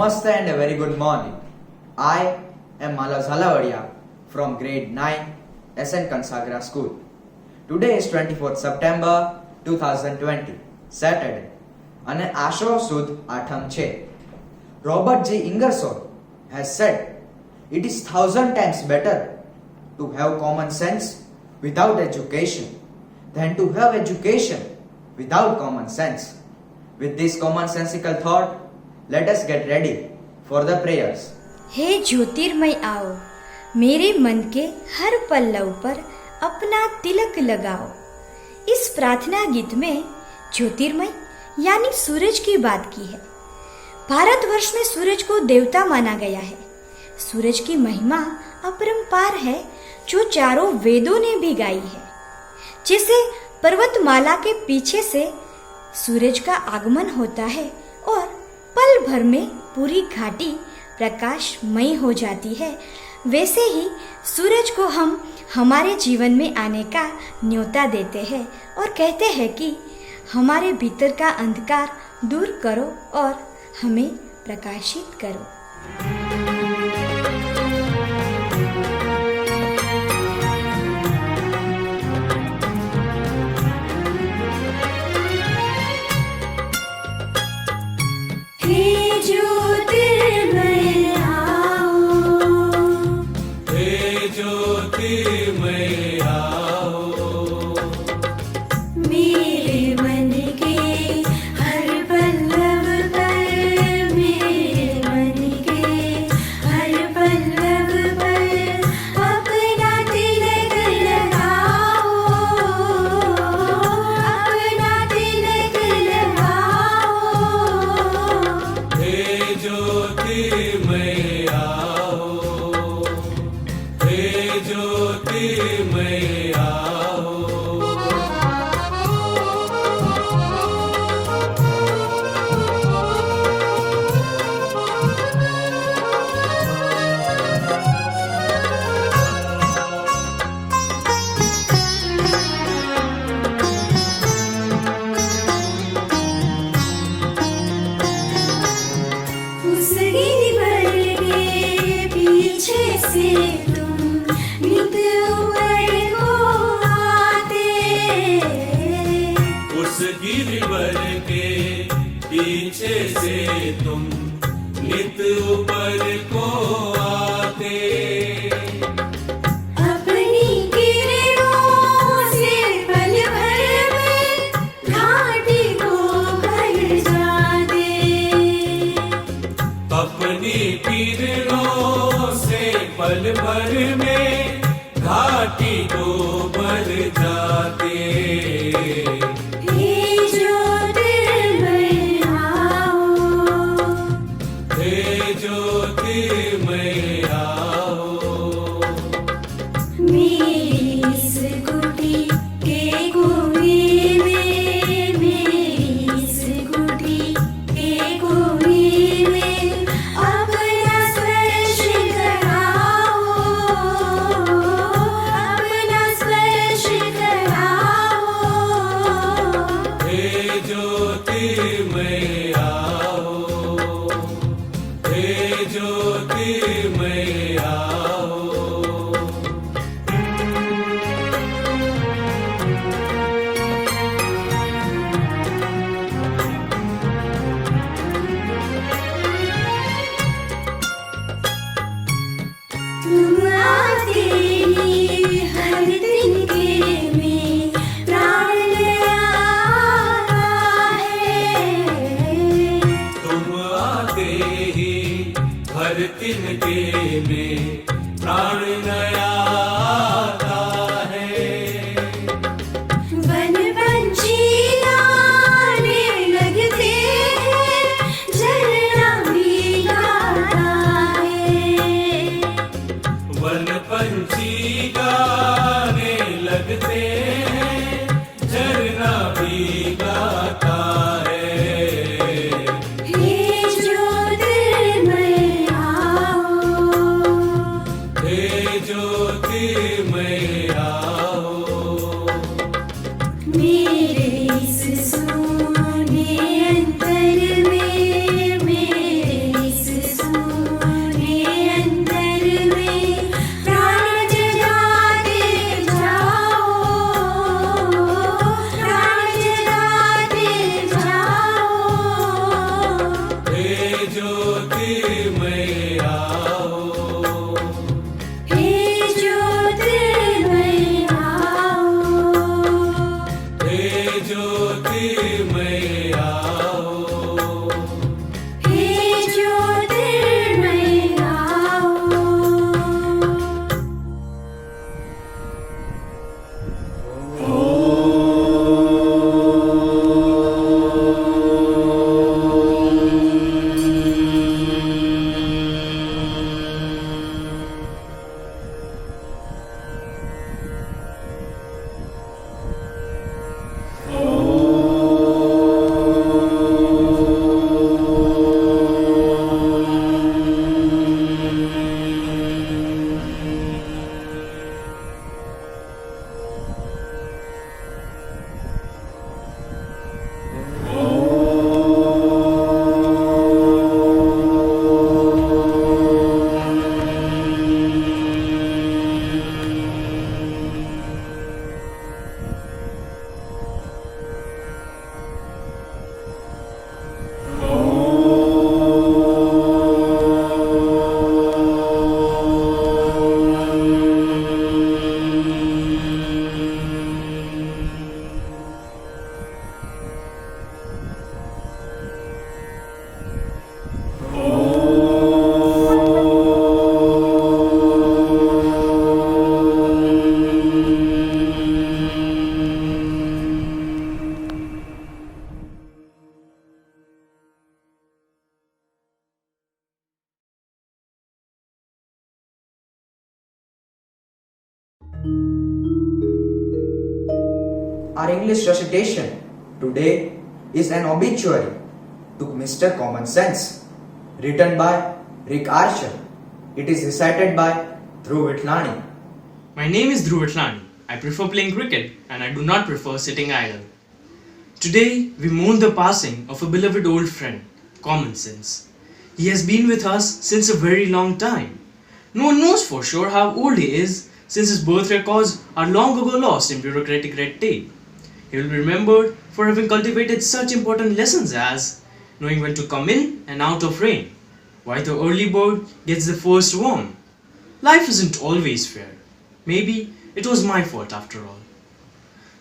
Namaste and a very good morning. I am Malav Zalavadia from grade 9 SN Kansagra School. Today is 24th September 2020, Saturday, અને આશો સુદ આઠમ છે. Robert G. Ingersoll has said, "It is 1,000 times better to have common sense without education than to have education without common sense." With this commonsensical thought, let us get ready for the prayers. हे ज्योतिर्मय आओ, मेरे मन के हर पल्लव पर अपना तिलक लगाओ। इस प्रार्थना गीत में ज्योतिर्मय यानी सूरज की बात की है। भारतवर्ष में सूरज को देवता माना गया है। सूरज की महिमा अपरंपार है जो चारों वेदों ने भी गाई है। जैसे पर्वतमाला के पीछे से सूरज का आगमन होता है और पल भर में पूरी घाटी प्रकाशमयी हो जाती है, वैसे ही सूरज को हम हमारे जीवन में आने का न्योता देते हैं और कहते हैं कि हमारे भीतर का अंधकार दूर करो और हमें प्रकाशित करो। पीछे से तुम नित ऊपर को आते, अपनी किरणों से पल भर में घाटी को भर जाते, अपनी किरणों से पल भर में घाटी को भर जाते। हर तिनके में प्राण नया आता है, वन पंछी गाने लगते हैं, झरना भी गाता है, वन पंछी गाने लगते हैं, झरना भी गाता है। ज्योतिर्मय आओ, हे जो ज्योतिर्मय आओ, हे ज्योतिर्मय आओ, हे ज्योतिर्मय आओ, हे ज्योतिर्मय आओ। Our English recitation today is an obituary to Mr. Common Sense, written by Rick Archer. It is recited by Dhruv Vitlani. My name is Dhruv Vitlani. I prefer playing cricket and I do not prefer sitting idle. Today, we mourn the passing of a beloved old friend, Common Sense. He has been with us since a very long time. No one knows for sure how old he is, since his birth records are long ago lost in bureaucratic red tape. He will be remembered for having cultivated such important lessons as knowing when to come in and out of rain, why the early bird gets the first worm. Life isn't always fair. Maybe it was my fault after all.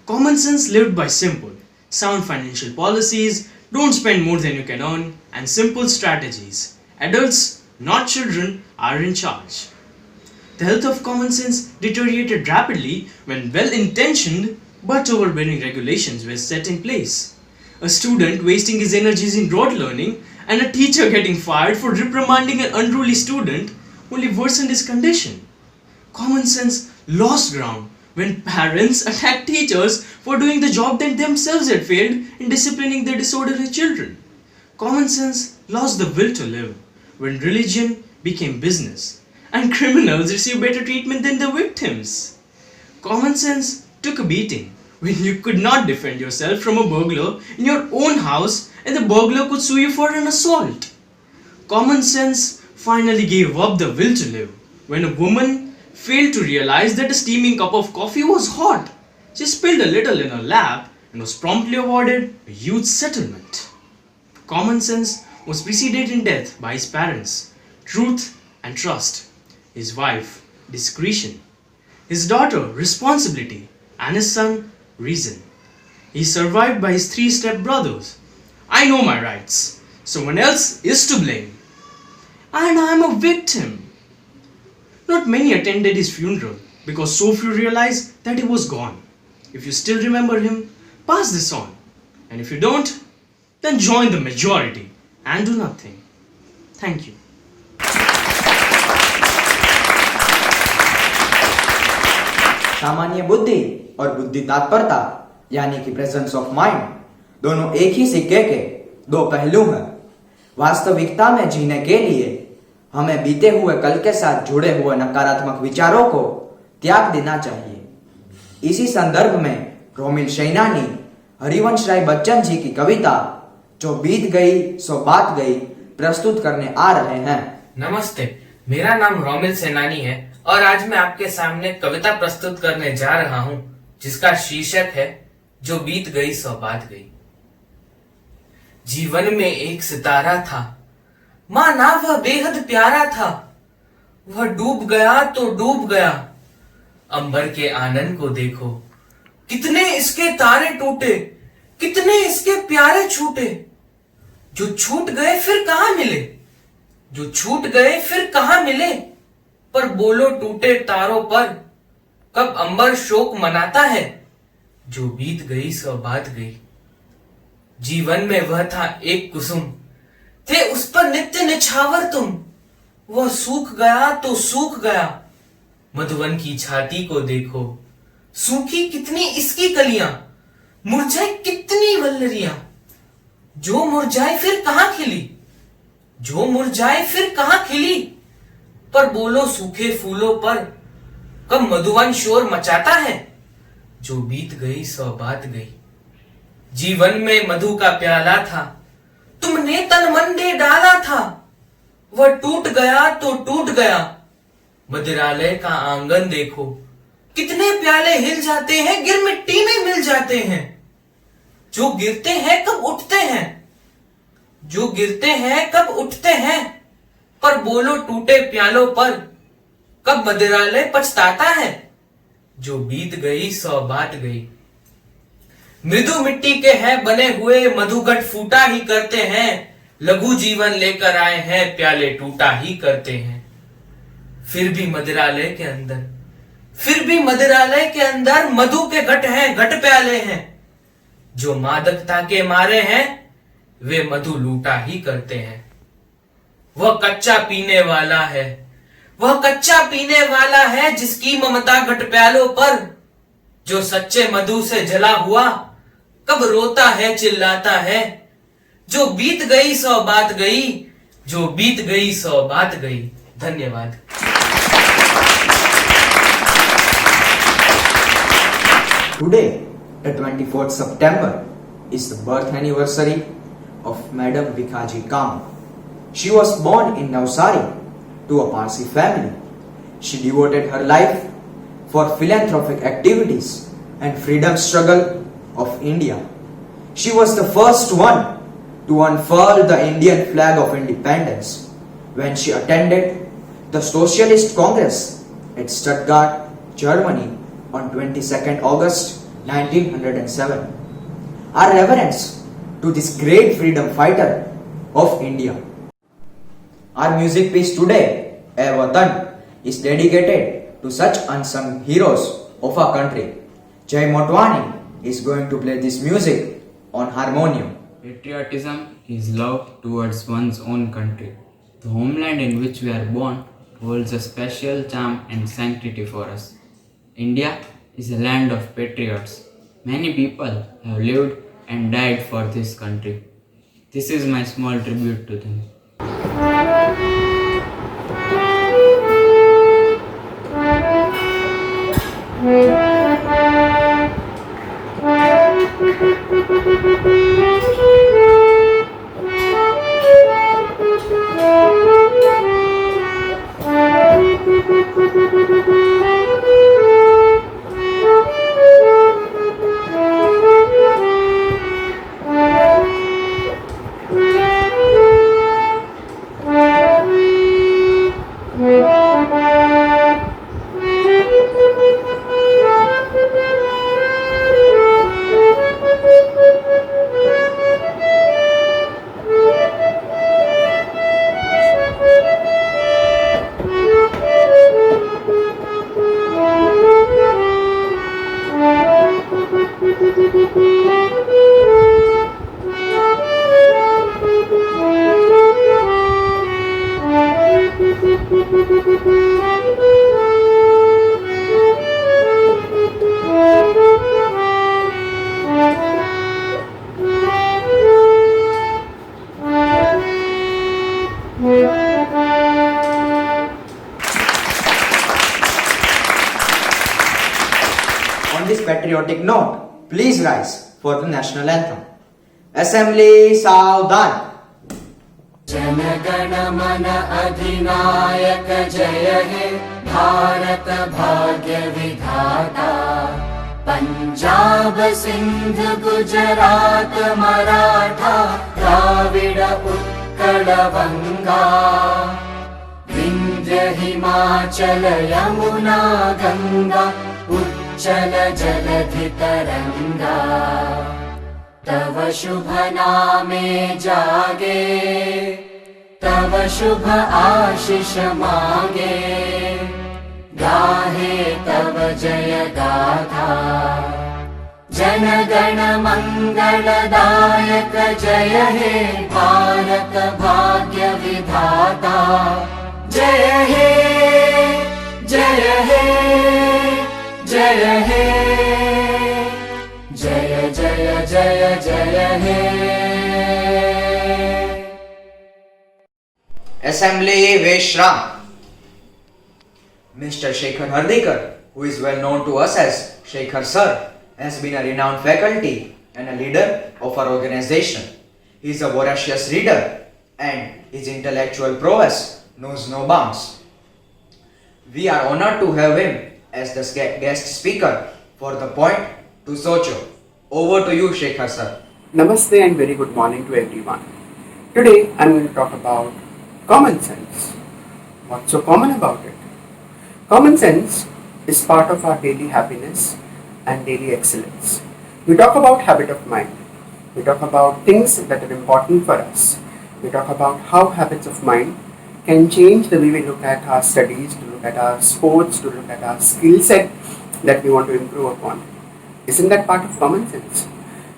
Common Sense lived by simple, sound financial policies, don't spend more than you can earn, and simple strategies. Adults, not children, are in charge. The health of Common Sense deteriorated rapidly when well-intentioned but overbearing regulations were set in place. A student wasting his energies in rote learning and a teacher getting fired for reprimanding an unruly student only worsened his condition. Common Sense lost ground when parents attacked teachers for doing the job that themselves had failed in disciplining their disorderly children. Common Sense lost the will to live when religion became business and criminals received better treatment than the victims. Common Sense took a beating when you could not defend yourself from a burglar in your own house and the burglar could sue you for an assault. Common Sense finally gave up the will to live when a woman failed to realize that a steaming cup of coffee was hot. She spilled a little in her lap and was promptly awarded a huge settlement. Common Sense was preceded in death by his parents, truth and trust, his wife, discretion, his daughter, responsibility, and his son, reason. He is survived by his 3 step-brothers. I know my rights. Someone else is to blame. And I am a victim. Not many attended his funeral because so few realized that he was gone. If you still remember him, pass this on. And if you don't, then join the majority and do nothing. Thank you. सामान्य बुद्धि और बुद्धि तत्परता यानी कि presence of mind दोनों एक ही सिक्के के 2 पहलू हैं। वास्तविकता में जीने के लिए हमें बीते हुए कल के साथ जुड़े हुए नकारात्मक विचारों को त्याग देना चाहिए। इसी संदर्भ में रोमिल सैनानी हरिवंश राय बच्चन जी की कविता जो बीत गई सो बात गई प्रस्तुत करने आ रहे हैं। नमस्ते, मेरा नाम रोमिल सैनानी है और आज मैं आपके सामने कविता प्रस्तुत करने जा रहा हूं जिसका शीर्षक है जो बीत गई सो बात गई। जीवन में एक सितारा था, माना वह बेहद प्यारा था। वह डूब गया तो डूब गया। अंबर के आनंद को देखो, कितने इसके तारे टूटे, कितने इसके प्यारे छूटे। जो छूट गए फिर कहां मिले, जो छूट गए फिर कहां मिले। पर बोलो टूटे तारों पर कब अंबर शोक मनाता है। जो बीत गई सो बात गई। जीवन में वह था एक कुसुम, थे उस पर नित्य निछावर तुम। वह सूख गया तो सूख गया। मधुवन की छाती को देखो, सूखी कितनी इसकी कलियां, मुरझाई कितनी वल्लरियां। जो मुरझाई फिर कहां खिली, जो मुरझाई फिर कहां खिली। पर बोलो सूखे फूलों पर कब मधुवन शोर मचाता है। जो बीत गई सो बात गई। जीवन में मधु का प्याला था, तुमने तन मन दे डाला था। वह टूट गया तो टूट गया। मदिरालय का आंगन देखो, कितने प्याले हिल जाते हैं, गिर मिट्टी में मिल जाते हैं। जो गिरते हैं कब उठते हैं, जो गिरते हैं कब उठते हैं। पर बोलो टूटे प्यालों पर कब मदिरालय पछताता है। जो बीत गई सो बात गई। मृदु मिट्टी के हैं बने हुए, मधुघट फूटा ही करते हैं। लघु जीवन लेकर आए हैं, प्याले टूटा ही करते हैं। फिर भी मदिरालय के अंदर, फिर भी मदिरालय के अंदर मधु के घट हैं, घट प्याले हैं। जो मादकता के मारे हैं, वे मधु लूटा ही करते हैं। वह कच्चा पीने वाला है, वह कच्चा पीने वाला है, जिसकी ममता घट प्यालों पर। जो सच्चे मधु से जला हुआ कब रोता है, चिल्लाता है। जो बीत गई सो बात गई, जो बीत गई सो बात गई। धन्यवाद। Today, the 24th September, is the birth anniversary of Madam Bikaji Kama. She was born in Navsari to a Parsi family. She devoted her life for philanthropic activities and freedom struggle of India. She was the first one to unfurl the Indian flag of independence when she attended the Socialist Congress at Stuttgart, Germany on 22nd August 1907. Our reverence to this great freedom fighter of India. Our music piece today, "Ae Watan," is dedicated to such unsung heroes of our country. Jai Motwani is going to play this music on harmonium. Patriotism is love towards one's own country. The homeland in which we are born holds a special charm and sanctity for us. India is a land of patriots. Many people have lived and died for this country. This is my small tribute to them. On this patriotic note, please rise for the national anthem. Assembly Saudhan. जनगण मन अधिनायक जय हे भारत भाग्य विधाता। पंजाब सिंध गुजरात मराठा द्राविड उत्कल उत्कलवङ्गा विन्ध्य हिमाचल यमुना गङ्गा उच्चल जलधितरङ्गा तव शुभ नामे जागे तव शुभ आशीष मागे गाहे तव जय गाथा जन गण मंगलदायक जय हे भारत भाग्य विधाता जय हे जय हे जय हे जय जय जय जय हे Assembly Vishram. Mr. Shekhar Hardikar, who is well known to us as Shekhar Sir, has been a renowned faculty and a leader of our organization. He is a voracious reader and his intellectual prowess knows no bounds. We are honored to have him as the guest speaker for the Point to Socho. Over to you, Shekhar Sir. Namaste and very good morning to everyone. Today I am going to talk about common sense. What's so common about it? Common sense is part of our daily happiness and daily excellence. We talk about habit of mind. We talk about things that are important for us. We talk about how habits of mind can change the way we look at our studies, to look at our sports, to look at our skill set that we want to improve upon. Isn't that part of common sense?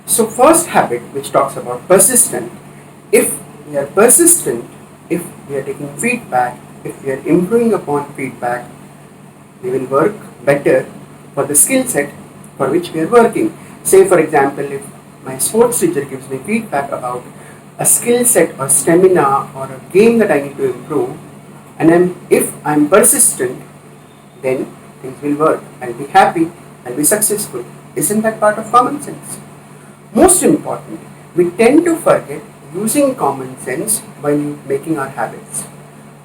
So first habit, which talks about persistent, if we are persistent, if we are taking feedback, if we are improving upon feedback, we will work better for the skill set for which we are working. Say for example, if my sports teacher gives me feedback about a skill set or stamina or a game that I need to improve, and if I'm persistent, then things will work. I'll be happy, I'll be successful. Isn't that part of common sense? Most important, we tend to forget using common sense while making our habits.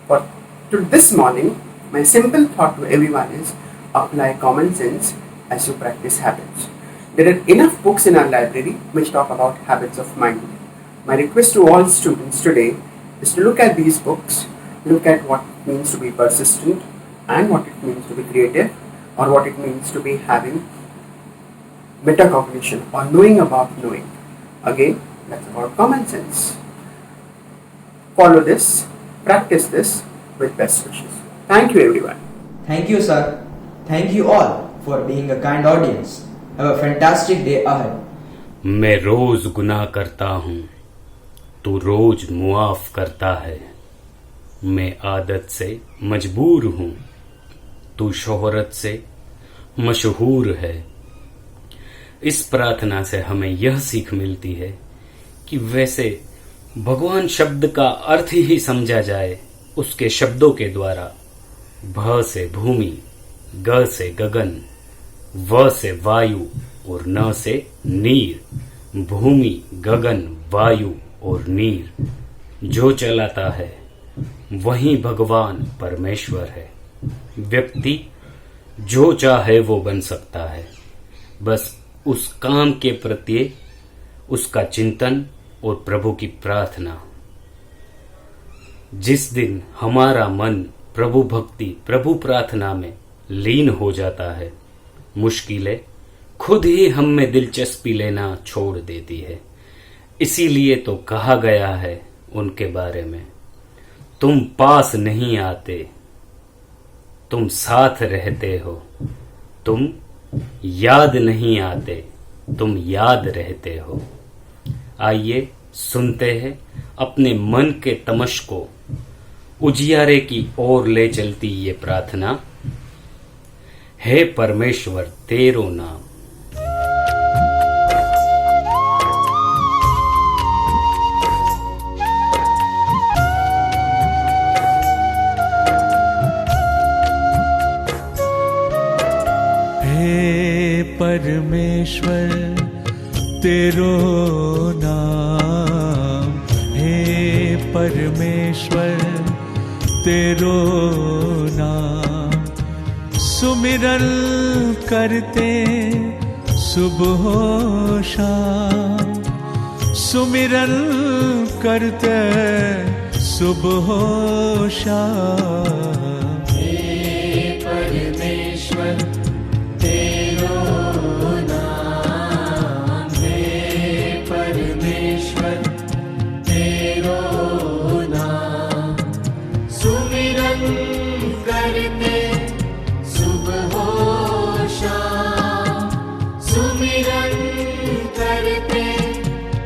But to this morning, my simple thought to everyone is apply common sense as you practice habits. There are enough books in our library which talk about habits of mind. My request to all students today is to look at these books, look at what it means to be persistent and what it means to be creative, or what it means to be having metacognition or knowing about knowing. Again, that's about common sense. Follow this, practice this with best wishes. Thank you everyone. Thank you, sir. Thank you all for being a kind audience. Have a fantastic day ahead. मैं रोज गुनाह करता हूँ, तू रोज मुआफ करता है। मैं आदत से मजबूर हूँ, तू शोहरत से मशहूर है। इस प्रार्थना से हमें यह सीख मिलती है कि वैसे भगवान शब्द का अर्थ ही समझा जाए उसके शब्दों के द्वारा। भ से भूमि, ग से गगन, व से वायु और न से नीर। भूमि, गगन, वायु और नीर जो चलाता है वही भगवान परमेश्वर है। व्यक्ति जो चाहे वो बन सकता है, बस उस काम के प्रति उसका चिंतन और प्रभु की प्रार्थना। जिस दिन हमारा मन प्रभु भक्ति, प्रभु प्रार्थना में लीन हो जाता है, मुश्किलें खुद ही हम में दिलचस्पी लेना छोड़ देती है। इसीलिए तो कहा गया है उनके बारे में, तुम पास नहीं आते, तुम साथ रहते हो, तुम याद नहीं आते, तुम याद रहते हो। आइए सुनते हैं अपने मन के तमश को उजियारे की ओर ले चलती ये प्रार्थना। हे परमेश्वर तेरो नाम। परमेश्वर तेरो नाम, हे परमेश्वर तेरो नाम। सुमिरन करते सुबह शाम, सुमिरन करते सुबह शाम। परमेश्वर तेरो नाम, हे परमेश्वर तेरो नाम। सुमिरन करते सुबह शाम, सुमिरन करते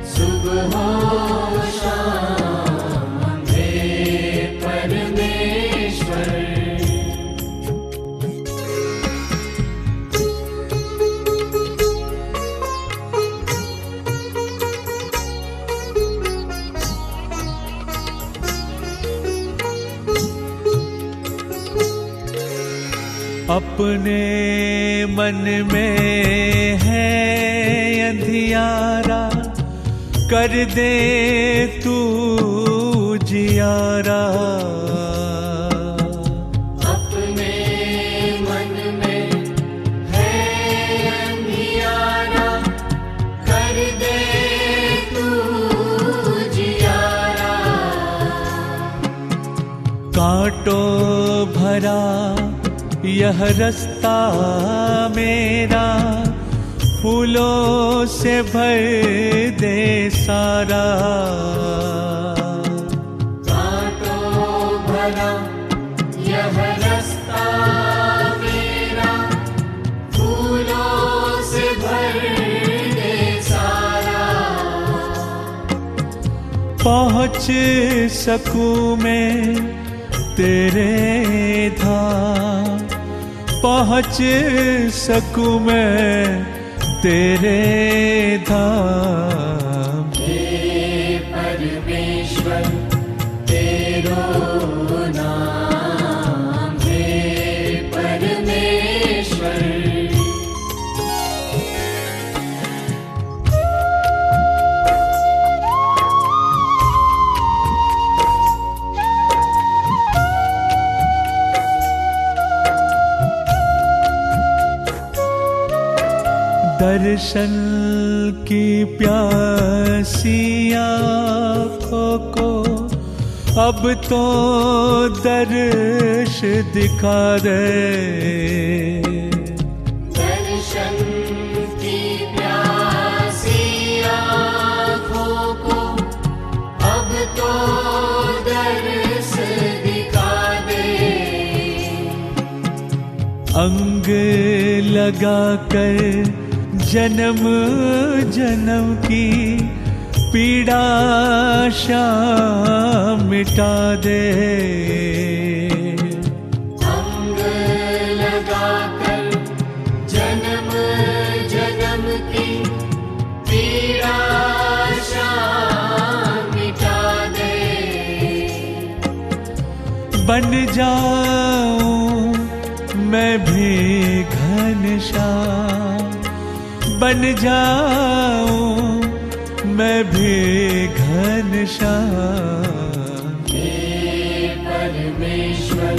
सुबह शाम, हे परमेश्वर। अपने मन में है अंधियारा, कर दे तू जियारा। अपने मन में है अंधियारा, कर दे तू जियारा। कांटों भरा यह रास्ता मेरा, फूलों से भर दे सारा। कांटों भरा यह रास्ता मेरा, फूलों से भर दे सारा। पहुँच सकूं मैं तेरे धाम, पहुँच सकूं मैं तेरे धाम। हे परमेश्वर तेरो नाम, हे परमेश्वर। दर्शन की प्यासी आँखों को अब तो दर्श दिखा दे। दर्शन की प्यासी आँखों को अब तो दर्श दिखा दे। अंग लगा कर जन्म जन्म की पीड़ा शाम मिटा दे। अंग लगा कर जन्म जन्म की पीड़ा शाम मिटा दे। बन जाऊं मैं भी घनश्याम, बन जाऊं मैं भी घनश्याम। हे परमेश्वर